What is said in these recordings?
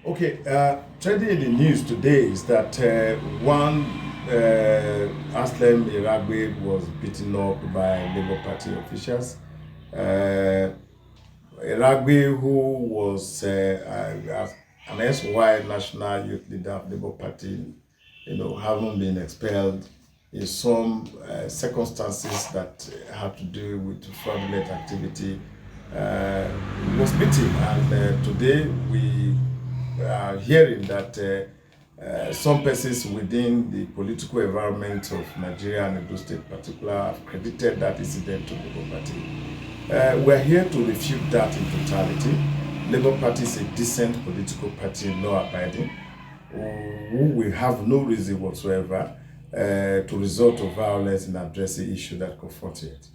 Okay, trending in the news today is that one Anselem Eragbe was beaten up by Labour Party officials. Eragbe, who was an SY national youth leader of Labour Party, having been expelled in some circumstances that had to do with fraudulent activity, was beaten, and today we are hearing that some persons within the political environment of Nigeria and Edo State particular have credited that incident to Labour Party. We're here to refute that in totality. Labour Party is a decent political party, law-abiding, who will have no reason whatsoever to resort to violence in addressing issues that confront it.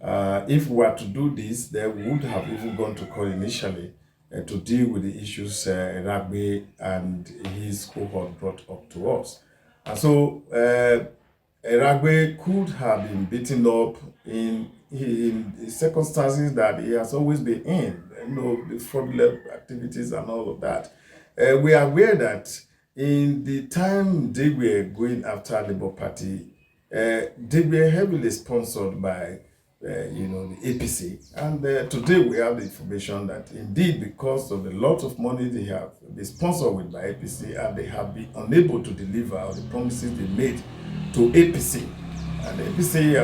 If we were to do this, then we would have even gone to court initially to deal with the issues Eragbe and his cohort brought up to us. And so Eragbe could have been beaten up in circumstances that he has always been in, the fraudulent activities and all of that. We are aware that in the time they were going after Labour Party, they were heavily sponsored by the APC. And today we have the information that indeed, because of the lot of money they have been sponsored with by APC, and they have been unable to deliver on the promises they made to APC. And APC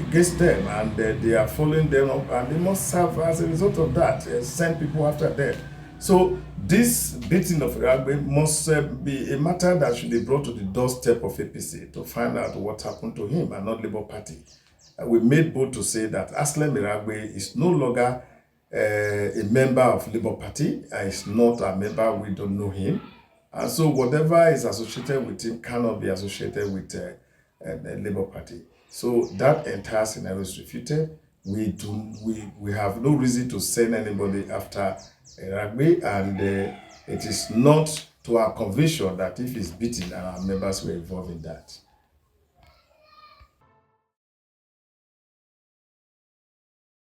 against them, and they are following them up, and they must serve as a result of that, send people after them. So this beating of Eragbe must be a matter that should be brought to the doorstep of APC to find out what happened to him and not Labour Party. We made bold to say that Anselem Eragbe is no longer a member of Labour Party. Is not a member, we don't know him. And so whatever is associated with him cannot be associated with the Labour Party. So that entire scenario is refuted. We have no reason to send anybody after Eragbe, and it is not to our conviction that if he's beaten and our members were involved in that.